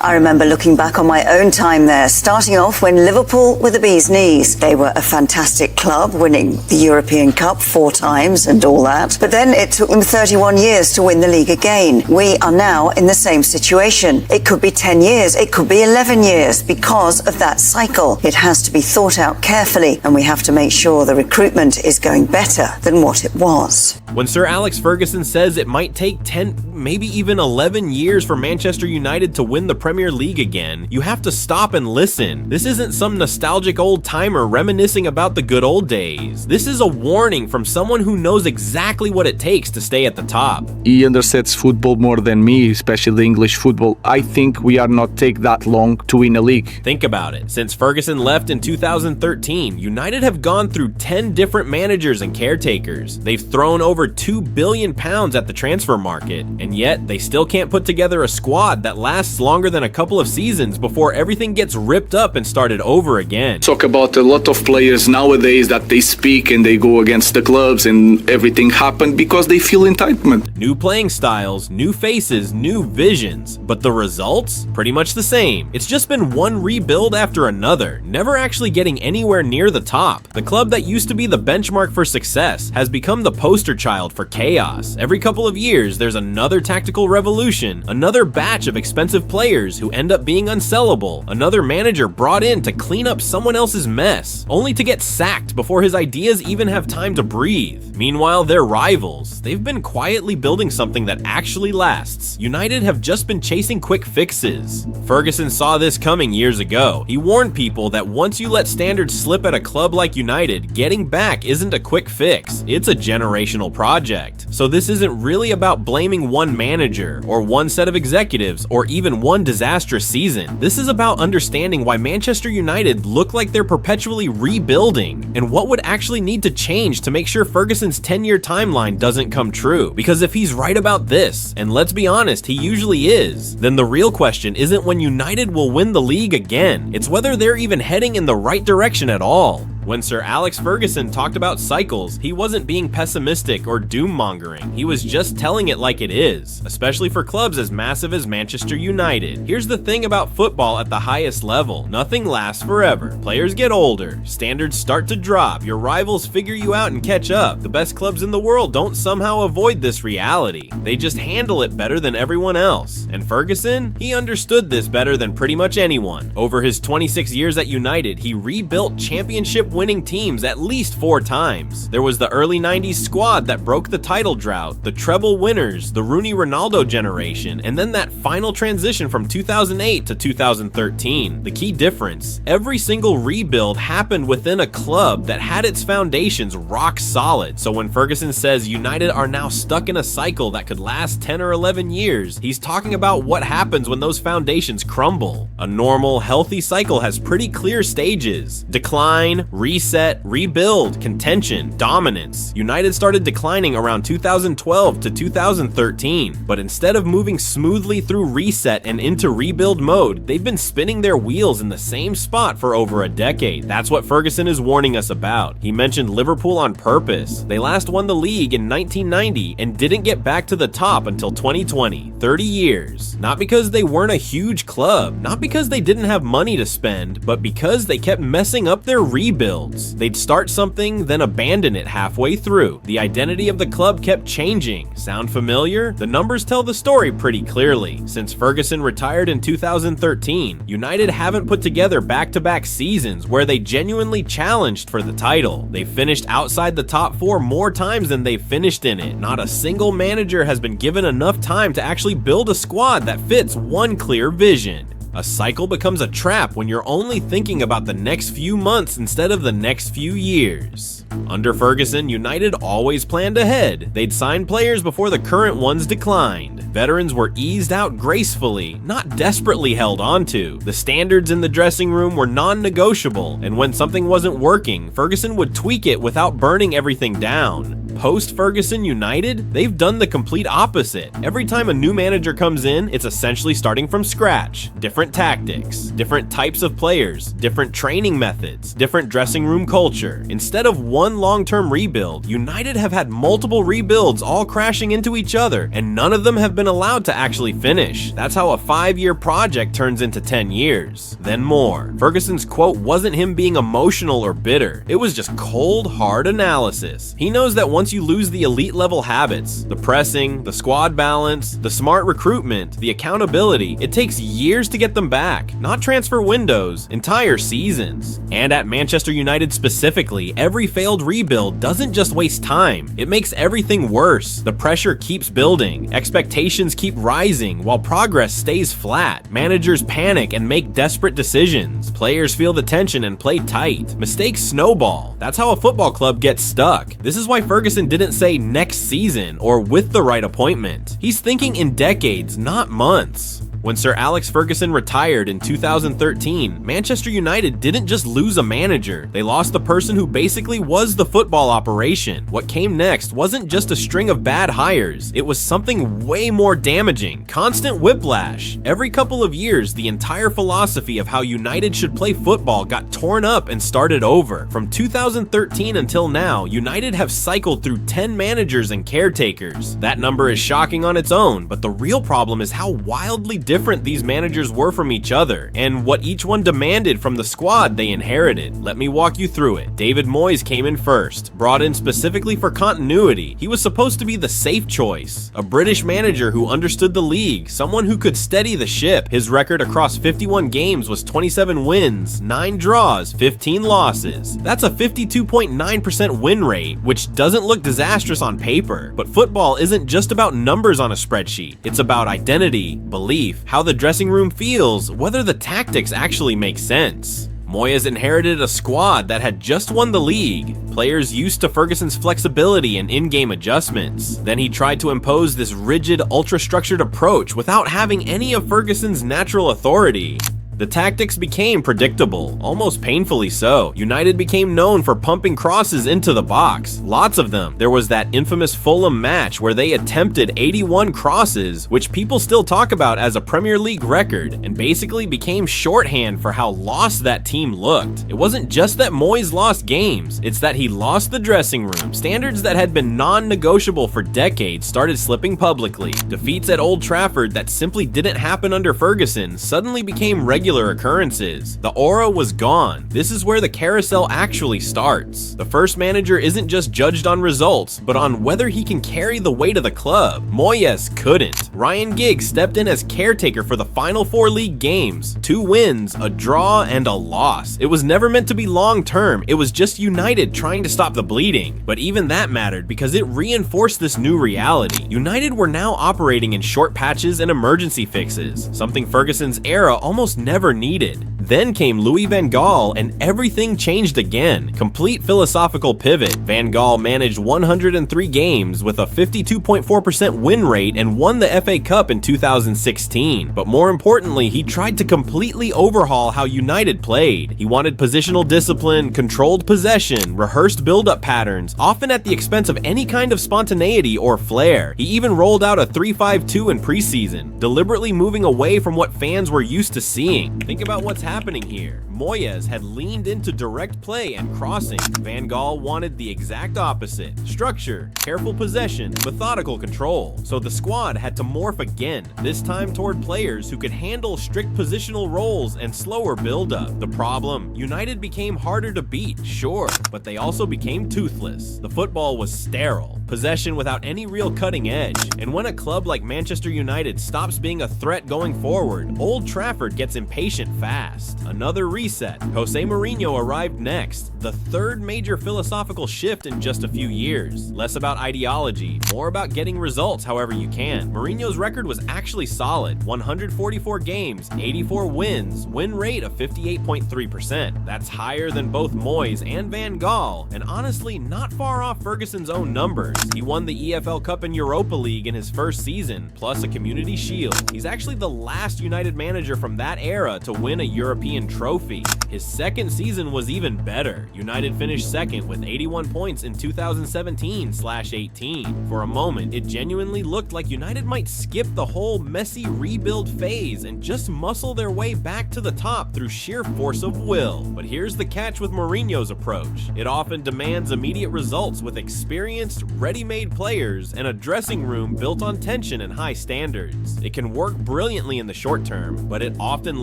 I remember looking back on my own time there, starting off when Liverpool were the bee's knees. They were a fantastic club, winning the European Cup 4 times and all that. But then it took them 31 years to win the league again. We are now in the same situation. It could be 10 years, it could be 11 years because of that cycle. It has to be thought out carefully, and we have to make sure the recruitment is going better than what it was. When Sir Alex Ferguson says it might take 10, maybe even 11 years for Manchester United to win the Premier League again, you have to stop and listen. This isn't some nostalgic old timer reminiscing about the good old days. This is a warning from someone who knows exactly what it takes to stay at the top. He understands football more than me, especially English football. I think we are not take that long to win a league. Think about it. Since Ferguson left in 2013, United have gone through 10 different managers and caretakers. They've thrown over £2 billion at the transfer market, and yet they still can't put together a squad that lasts longer than a couple of seasons before everything gets ripped up and started over again. Talk about a lot of players nowadays that they speak and they go against the clubs and everything happened because they feel entitlement. New playing styles, new faces, new visions, but the results? Pretty much the same. It's just been one rebuild after another, never actually getting anywhere near the top. The club that used to be the benchmark for success has become the poster child for chaos. Every couple of years, there's another tactical revolution, another batch of expensive players who end up being unsellable, another manager brought in to clean up someone else's mess, only to get sacked before his ideas even have time to breathe. Meanwhile, their rivals, they've been quietly building something that actually lasts. United have just been chasing quick fixes. Ferguson saw this coming years ago. He warned people that once you let standards slip at a club like United, getting back isn't a quick fix, it's a generational project. So this isn't really about blaming one manager, or one set of executives, or even one disastrous season. This is about understanding why Manchester United look like they're perpetually rebuilding, and what would actually need to change to make sure Ferguson's 10-year timeline doesn't come true. Because if he's right about this, and let's be honest, he usually is, then the real question isn't when United will win the league again, it's whether they're even heading in the right direction at all. When Sir Alex Ferguson talked about cycles, he wasn't being pessimistic or doom-mongering. He was just telling it like it is, especially for clubs as massive as Manchester United. Here's the thing about football at the highest level. Nothing lasts forever. Players get older, standards start to drop, your rivals figure you out and catch up. The best clubs in the world don't somehow avoid this reality. They just handle it better than everyone else. And Ferguson? He understood this better than pretty much anyone. Over his 26 years at United, he rebuilt championship-winning teams at least 4 times. There was the early 90s squad that broke the title drought, the treble winners, the Rooney-Ronaldo generation, and then that final transition from 2008 to 2013. The key difference, every single rebuild happened within a club that had its foundations rock solid. So when Ferguson says United are now stuck in a cycle that could last 10 or 11 years, he's talking about what happens when those foundations crumble. A normal, healthy cycle has pretty clear stages: decline, reset, rebuild, contention, dominance. United started declining around 2012 to 2013, but instead of moving smoothly through reset and into rebuild mode, they've been spinning their wheels in the same spot for over a decade. That's what Ferguson is warning us about. He mentioned Liverpool on purpose. They last won the league in 1990 and didn't get back to the top until 2020, 30 years. Not because they weren't a huge club, not because they didn't have money to spend, but because they kept messing up their rebuilds. They'd start something, then abandon it halfway through. The identity of the club kept changing. Sound familiar? The numbers tell the story pretty clearly. Since Ferguson retired in 2013, United haven't put together back-to-back seasons where they genuinely challenged for the title. They finished outside the top 4 more times than they finished in it. Not a single manager has been given enough time to actually build a squad that fits one clear vision. A cycle becomes a trap when you're only thinking about the next few months instead of the next few years. Under Ferguson, United always planned ahead. They'd sign players before the current ones declined. Veterans were eased out gracefully, not desperately held onto. The standards in the dressing room were non-negotiable, and when something wasn't working, Ferguson would tweak it without burning everything down. Post-Ferguson United, they've done the complete opposite. Every time a new manager comes in, it's essentially starting from scratch. Different tactics, different types of players, different training methods, different dressing room culture. Instead of one long-term rebuild, United have had multiple rebuilds all crashing into each other, and none of them have been allowed to actually finish. That's how a 5-year project turns into 10 years. Then more. Ferguson's quote wasn't him being emotional or bitter. It was just cold, hard analysis. He knows that once you lose the elite level habits, the pressing, the squad balance, the smart recruitment, the accountability, it takes years to get them back. Not transfer windows, entire seasons. And at Manchester United specifically, every failed rebuild doesn't just waste time, it makes everything worse. The pressure keeps building, expectations keep rising, while progress stays flat. Managers panic and make desperate decisions. Players feel the tension and play tight. Mistakes snowball. That's how a football club gets stuck. This is why Ferguson didn't say next season or with the right appointment. He's thinking in decades, not months. When Sir Alex Ferguson retired in 2013, Manchester United didn't just lose a manager, they lost the person who basically was the football operation. What came next wasn't just a string of bad hires, it was something way more damaging. Constant whiplash. Every couple of years, the entire philosophy of how United should play football got torn up and started over. From 2013 until now, United have cycled through 10 managers and caretakers. That number is shocking on its own, but the real problem is how wildly different these managers were from each other, and what each one demanded from the squad they inherited. Let me walk you through it. David Moyes came in first, brought in specifically for continuity. He was supposed to be the safe choice. A British manager who understood the league, someone who could steady the ship. His record across 51 games was 27 wins, 9 draws, 15 losses. That's a 52.9% win rate, which doesn't look disastrous on paper. But football isn't just about numbers on a spreadsheet. It's about identity, belief, how the dressing room feels, whether the tactics actually make sense. Moyes inherited a squad that had just won the league, players used to Ferguson's flexibility and in-game adjustments. Then he tried to impose this rigid, ultra-structured approach without having any of Ferguson's natural authority. The tactics became predictable, almost painfully so. United became known for pumping crosses into the box, lots of them. There was that infamous Fulham match where they attempted 81 crosses, which people still talk about as a Premier League record, and basically became shorthand for how lost that team looked. It wasn't just that Moyes lost games, it's that he lost the dressing room. Standards that had been non-negotiable for decades started slipping publicly. Defeats at Old Trafford that simply didn't happen under Ferguson suddenly became regular occurrences. The aura was gone. This is where the carousel actually starts. The first manager isn't just judged on results, but on whether he can carry the weight of the club. Moyes couldn't. Ryan Giggs stepped in as caretaker for the final 4 league games. 2 wins, a draw, and a loss. It was never meant to be long-term. It was just United trying to stop the bleeding. But even that mattered because it reinforced this new reality. United were now operating in short patches and emergency fixes, something Ferguson's era almost never needed. Then came Louis van Gaal and everything changed again. Complete philosophical pivot. Van Gaal managed 103 games with a 52.4% win rate and won the FA Cup in 2016. But more importantly, he tried to completely overhaul how United played. He wanted positional discipline, controlled possession, rehearsed build-up patterns, often at the expense of any kind of spontaneity or flair. He even rolled out a 3-5-2 in preseason, deliberately moving away from what fans were used to seeing. Think about what's happening here. Moyes had leaned into direct play and crossing. Van Gaal wanted the exact opposite. Structure, careful possession, methodical control. So the squad had to morph again, this time toward players who could handle strict positional roles and slower build-up. The problem? United became harder to beat, sure, but they also became toothless. The football was sterile. Possession without any real cutting edge. And when a club like Manchester United stops being a threat going forward, Old Trafford gets impatient fast. Another reset. Jose Mourinho arrived next. The third major philosophical shift in just a few years. Less about ideology, more about getting results however you can. Mourinho's record was actually solid. 144 games, 84 wins, win rate of 58.3%. That's higher than both Moyes and Van Gaal, and honestly not far off Ferguson's own numbers. He won the EFL Cup and Europa League in his first season, plus a Community Shield. He's actually the last United manager from that era to win a European trophy. story. His second season was even better. United finished second with 81 points in 2017/18. For a moment, it genuinely looked like United might skip the whole messy rebuild phase and just muscle their way back to the top through sheer force of will. But here's the catch with Mourinho's approach. It often demands immediate results with experienced, ready-made players and a dressing room built on tension and high standards. It can work brilliantly in the short term, but it often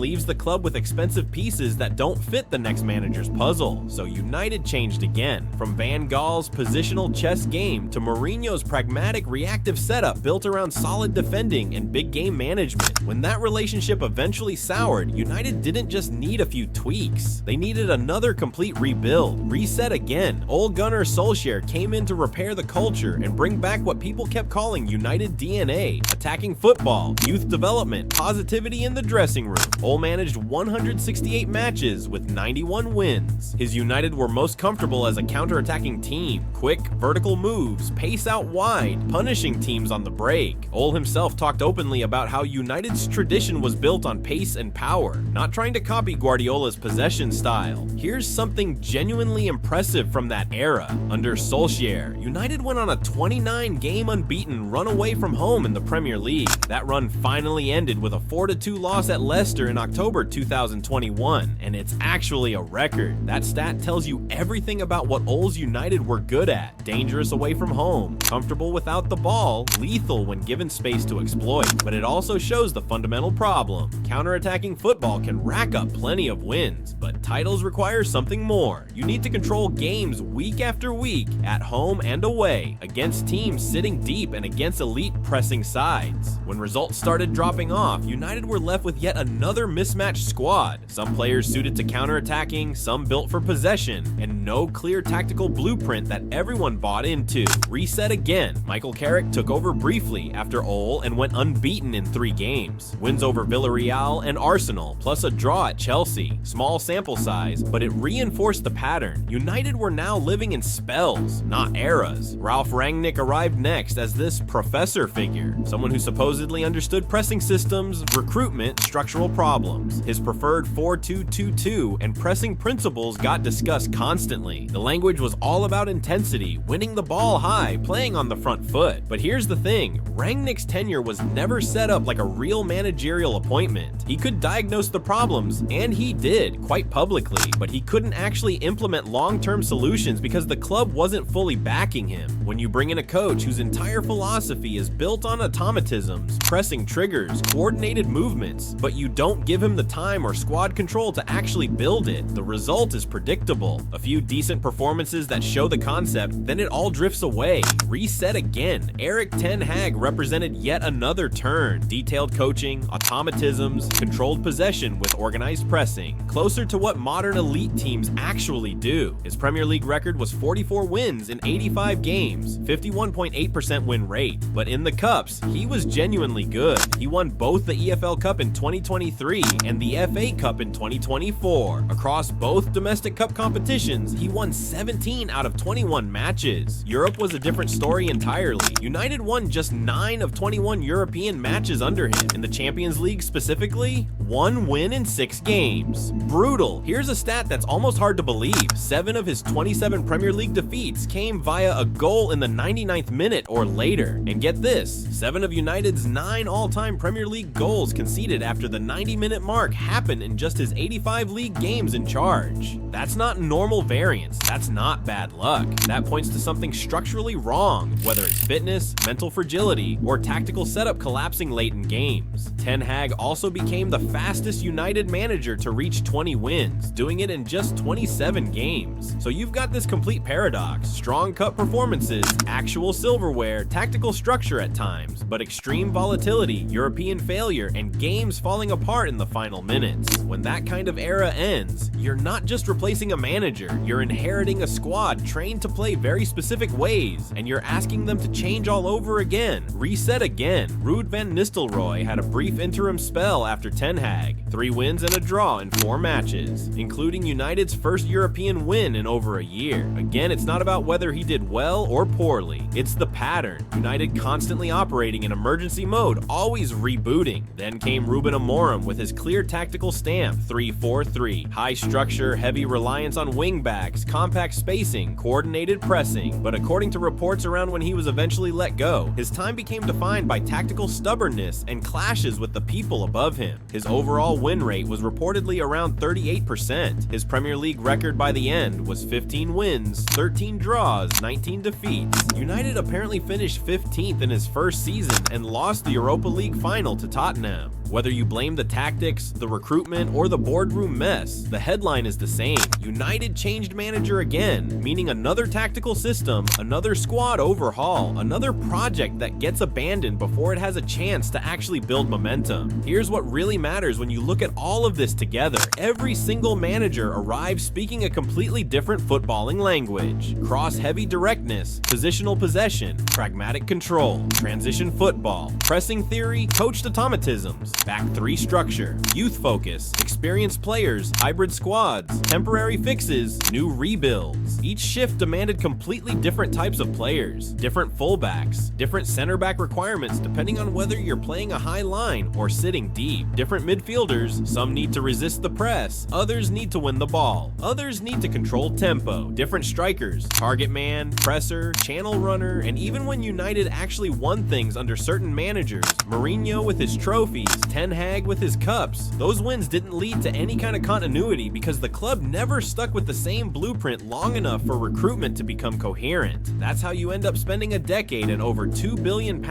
leaves the club with expensive pieces that don't fit the next manager's puzzle. So United changed again. From Van Gaal's positional chess game to Mourinho's pragmatic reactive setup built around solid defending and big game management. When that relationship eventually soured, United didn't just need a few tweaks. They needed another complete rebuild. Reset again. Ole Gunnar Solskjaer came in to repair the culture and bring back what people kept calling United DNA. Attacking football, youth development, positivity in the dressing room. Ole managed 168 matches with 91 wins. His United were most comfortable as a counter-attacking team. Quick, vertical moves, pace out wide, punishing teams on the break. Ole himself talked openly about how United's tradition was built on pace and power, not trying to copy Guardiola's possession style. Here's something genuinely impressive from that era. Under Solskjaer, United went on a 29-game unbeaten run away from home in the Premier League. That run finally ended with a 4-2 loss at Leicester in October 2021, and it's actually a record. That stat tells you everything about what Ole's United were good at. Dangerous away from home, comfortable without the ball, lethal when given space to exploit. But it also shows the fundamental problem. Counter-attacking football can rack up plenty of wins, but titles require something more. You need to control games week after week, at home and away, against teams sitting deep and against elite pressing sides. When results started dropping off, United were left with yet another mismatched squad. Some players suited to counter-attacking, some built for possession, and no clear tactical blueprint that everyone bought into. Reset again. Michael Carrick took over briefly after Ole and went unbeaten in 3 games. Wins over Villarreal and Arsenal, plus a draw at Chelsea. Small sample size, but it reinforced the pattern. United were now living in spells, not eras. Ralf Rangnick arrived next as this professor figure, someone who supposedly understood pressing systems, recruitment, structural problems. His preferred 4-2-2-2 and pressing principles got discussed constantly. The language was all about intensity, winning the ball high, playing on the front foot. But here's the thing, Rangnick's tenure was never set up like a real managerial appointment. He could diagnose the problems, and he did, quite publicly, but he couldn't actually implement long-term solutions because the club wasn't fully backing him. When you bring in a coach whose entire philosophy is built on automatisms, pressing triggers, coordinated movements, but you don't give him the time or squad control to actually build it, the result is predictable. A few decent performances that show the concept, then it all drifts away. Reset again. Erik ten Hag represented yet another turn. Detailed coaching, automatisms, controlled possession with organized pressing. Closer to what modern elite teams actually do. His Premier League record was 44 wins in 85 games, 51.8% win rate. But in the cups, he was genuinely good. He won both the EFL Cup in 2023 and the FA Cup in 2024. Across both domestic cup competitions, he won 17 out of 21 matches. Europe was a different story entirely. United won just 9 of 21 European matches under him. In the Champions League specifically, 1 win in 6 games. Brutal. Here's a stat that's almost hard to believe. 7 of his 27 Premier League defeats came via a goal in the 99th minute or later. And get this, 7 of United's 9 all-time Premier League goals conceded after the 90-minute mark happened in just his 85 league games in charge. That's not normal variance. That's not bad luck. That points to something structurally wrong, whether it's fitness, mental fragility, or tactical setup collapsing late in games. Ten Hag also became the fastest United manager to reach 20 wins, doing it in just 27 games. So you've got this complete paradox: strong cup performances, actual silverware, tactical structure at times, but extreme volatility, European failure, and games falling apart in the final minutes. When that kind of era ends, you're not just replacing a manager, you're inheriting a squad trained to play very specific ways, and you're asking them to change all over again. Reset again. Ruud van Nistelrooy had a brief interim spell after Ten Hag, 3 wins and a draw in 4 matches, including United's first European win in over a year. Again, it's not about whether he did well or poorly, it's the pattern. United constantly operating in emergency mode, always rebooting. Then came Ruben Amorim with his clear tactical stamp, 3-4-3. High structure, heavy reliance on wingbacks, compact spacing, coordinated pressing. But according to reports around when he was eventually let go, his time became defined by tactical stubbornness and clashes with the people above him. His overall win rate was reportedly around 38%. His Premier League record by the end was 15 wins, 13 draws, 19 defeats. United apparently finished 15th in his first season and lost the Europa League final to Tottenham. Whether you blame the tactics, the recruitment, or the boardroom mess, the headline is the same. United changed manager again, meaning another tactical system, another squad overhaul, another project that gets abandoned before it has a chance to actually build momentum. Here's what really matters when you look at all of this together. Every single manager arrives speaking a completely different footballing language. Cross-heavy directness, positional possession, pragmatic control, transition football, pressing theory, coached automatisms, back 3 structure, youth focus, experienced players, hybrid squads, temporary fixes, new rebuilds. Each shift demanded completely different types of players, different fullbacks, different center back requirements depending on whether you're playing a high line or sitting deep, different midfielders, some need to resist the press, others need to win the ball, others need to control tempo, different strikers, target man, presser, channel runner, and even when United actually won things under certain managers, Mourinho with his trophies, Ten Hag with his cups, those wins didn't lead to any kind of continuity because the club never stuck with the same blueprint long enough for recruitment to become coherent. That's how you end up spending a decade and over £2 billion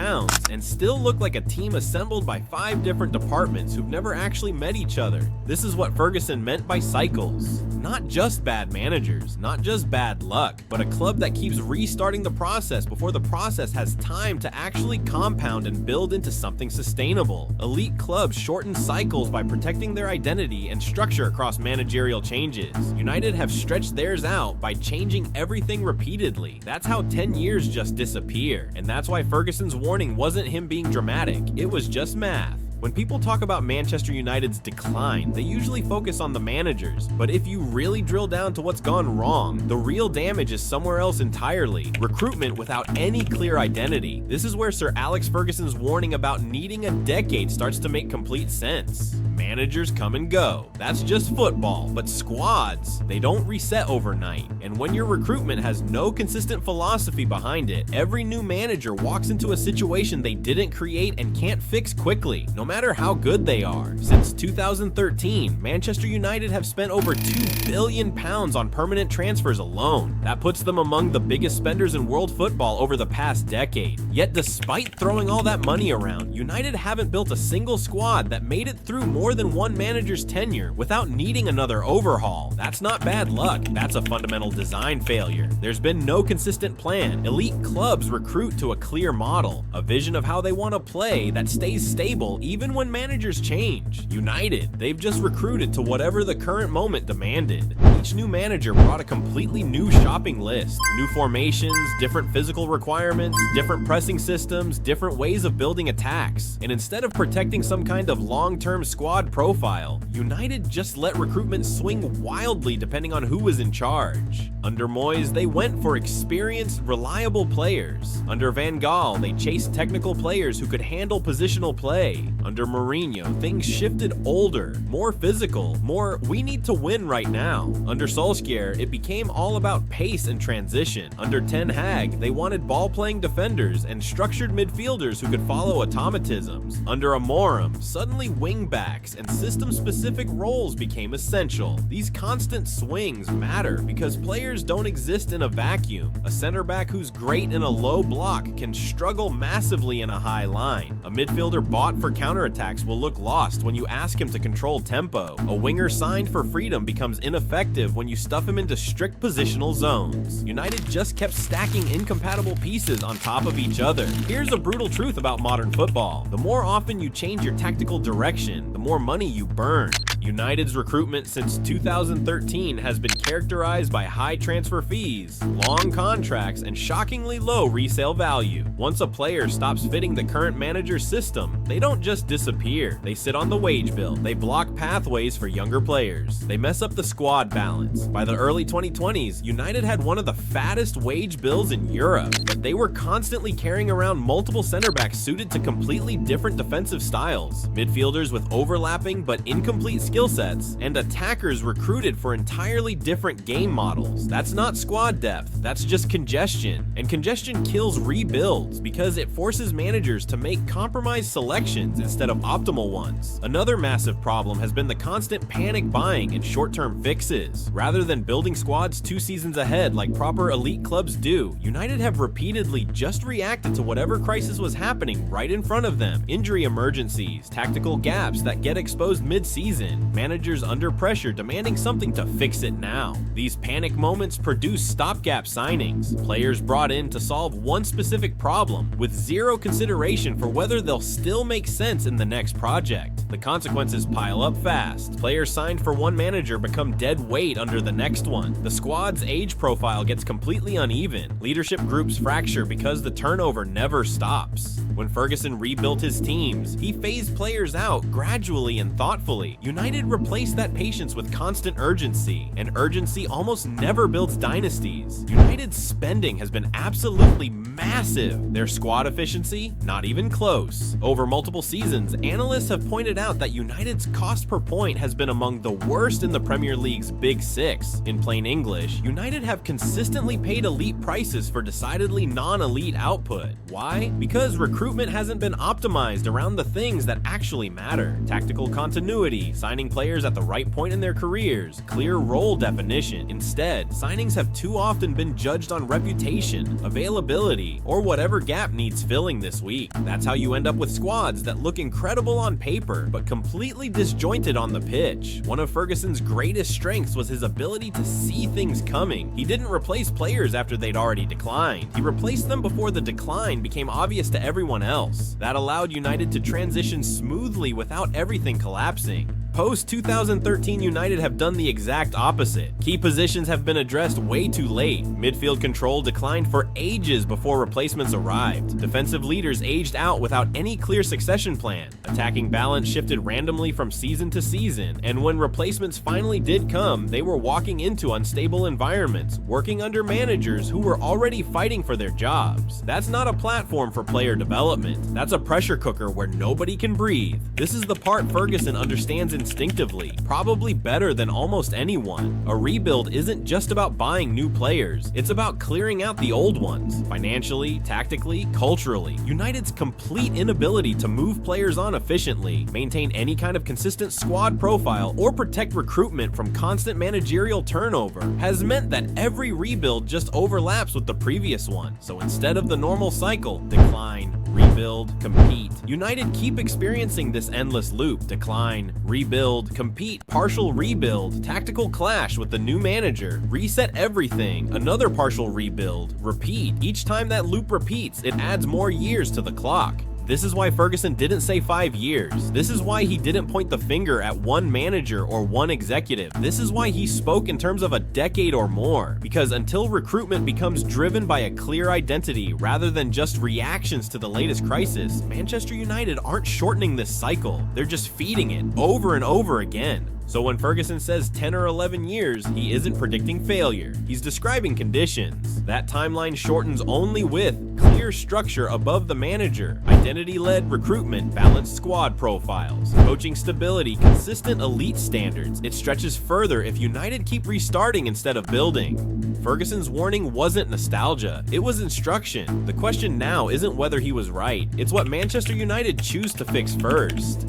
and still look like a team assembled by 5 different departments who've never actually met each other. This is what Ferguson meant by cycles. Not just bad managers, not just bad luck, but a club that keeps restarting the process before the process has time to actually compound and build into something sustainable. Elite clubs shorten cycles by protecting their identity and structure across managerial changes. United have stretched theirs out by changing everything repeatedly. That's how 10 years just disappear. And that's why Ferguson's warning wasn't him being dramatic, it was just math. When people talk about Manchester United's decline, they usually focus on the managers, but if you really drill down to what's gone wrong, the real damage is somewhere else entirely. Recruitment without any clear identity. This is where Sir Alex Ferguson's warning about needing a decade starts to make complete sense. Managers come and go. That's just football, but squads, they don't reset overnight. And when your recruitment has no consistent philosophy behind it, every new manager walks into a situation they didn't create and can't fix quickly, no matter how good they are. Since 2013, Manchester United have spent over £2 billion on permanent transfers alone. That puts them among the biggest spenders in world football over the past decade. Yet despite throwing all that money around, United haven't built a single squad that made it through more than one manager's tenure without needing another overhaul. That's not bad luck, that's a fundamental design failure. There's been no consistent plan. Elite clubs recruit to a clear model, a vision of how they want to play that stays stable even when managers change. United, they've just recruited to whatever the current moment demanded. Each new manager brought a completely new shopping list, new formations, different physical requirements, different pressing systems, different ways of building attacks. And instead of protecting some kind of long-term squad profile, United just let recruitment swing wildly depending on who was in charge. Under Moyes, they went for experienced, reliable players. Under Van Gaal, they chased technical players who could handle positional play. Under Mourinho, things shifted older, more physical, more we need to win right now. Under Solskjaer, it became all about pace and transition. Under Ten Hag, they wanted ball-playing defenders and structured midfielders who could follow automatisms. Under Amorim, suddenly wingbacks and system-specific roles became essential. These constant swings matter because players don't exist in a vacuum. A center back who's great in a low block can struggle massively in a high line. A midfielder bought for counterattacks will look lost when you ask him to control tempo. A winger signed for freedom becomes ineffective when you stuff him into strict positional zones. United just kept stacking incompatible pieces on top of each other. Here's a brutal truth about modern football. The more often you change your tactical direction, the more money you burn. United's recruitment since 2013 has been characterized by high transfer fees, long contracts, and shockingly low resale value. Once a player stops fitting the current manager's system, They don't just disappear, they sit on the wage bill, they block pathways for younger players, they mess up the squad balance. By the early 2020s, United had one of the fattest wage bills in Europe, but they were constantly carrying around multiple center backs suited to completely different defensive styles, midfielders with overlapping but incomplete skill sets, and attackers recruited for entirely different game models. That's not squad depth, that's just congestion. And congestion kills rebuilds because it forces managers to make compromised selections instead of optimal ones. Another massive problem has been the constant panic buying and short-term fixes. Rather than building squads 2 seasons ahead like proper elite clubs do, United have repeatedly just reacted to whatever crisis was happening right in front of them. Injury emergencies, tactical gaps that get exposed mid-season, managers under pressure demanding something to fix it now. These panic moments produce stopgap signings, players brought in to solve one specific problem with zero consideration for whether they'll still make sense in the next project. The consequences pile up fast. Players signed for one manager become dead weight under the next one. The squad's age profile gets completely uneven. Leadership groups fracture because the turnover never stops. When Ferguson rebuilt his teams, he phased players out gradually and thoughtfully. United replaced that patience with constant urgency, and urgency almost never builds dynasties. United's spending has been absolutely massive. Their squad efficiency, not even close. Over multiple seasons, analysts have pointed out that United's cost per point has been among the worst in the Premier League's Big Six. In plain English, United have consistently paid elite prices for decidedly non-elite output. Why? Because recruitment hasn't been optimized around the things that actually matter. Tactical continuity, signing players at the right point in their careers, clear role definition. Instead, signings have too often been judged on reputation, availability, or whatever gap needs filling this week. That's how you end up with squads that look incredible on paper, but completely disjointed on the pitch. One of Ferguson's greatest strengths was his ability to see things coming. He didn't replace players after they'd already declined. He replaced them before the decline became obvious to everyone else. That allowed United to transition smoothly without everything collapsing. Post-2013 United have done the exact opposite. Key positions have been addressed way too late. Midfield control declined for ages before replacements arrived. Defensive leaders aged out without any clear succession plan. Attacking balance shifted randomly from season to season, and when replacements finally did come, they were walking into unstable environments, working under managers who were already fighting for their jobs. That's not a platform for player development. That's a pressure cooker where nobody can breathe. This is the part Ferguson understands instinctively, probably better than almost anyone. A rebuild isn't just about buying new players, it's about clearing out the old ones. Financially, tactically, culturally, United's complete inability to move players on efficiently, maintain any kind of consistent squad profile, or protect recruitment from constant managerial turnover has meant that every rebuild just overlaps with the previous one. So instead of the normal cycle, decline, rebuild, compete, United keep experiencing this endless loop. Decline, rebuild, compete, partial rebuild, tactical clash with the new manager, reset everything, another partial rebuild, repeat. Each time that loop repeats, it adds more years to the clock. This is why Ferguson didn't say 5 years. This is why he didn't point the finger at one manager or one executive. This is why he spoke in terms of a decade or more. Because until recruitment becomes driven by a clear identity rather than just reactions to the latest crisis, Manchester United aren't shortening this cycle. They're just feeding it over and over again. So when Ferguson says 10 or 11 years, he isn't predicting failure. He's describing conditions. That timeline shortens only with clear structure above the manager, identity-led recruitment, balanced squad profiles, coaching stability, consistent elite standards. It stretches further if United keep restarting instead of building. Ferguson's warning wasn't nostalgia, it was instruction. The question now isn't whether he was right, it's what Manchester United choose to fix first.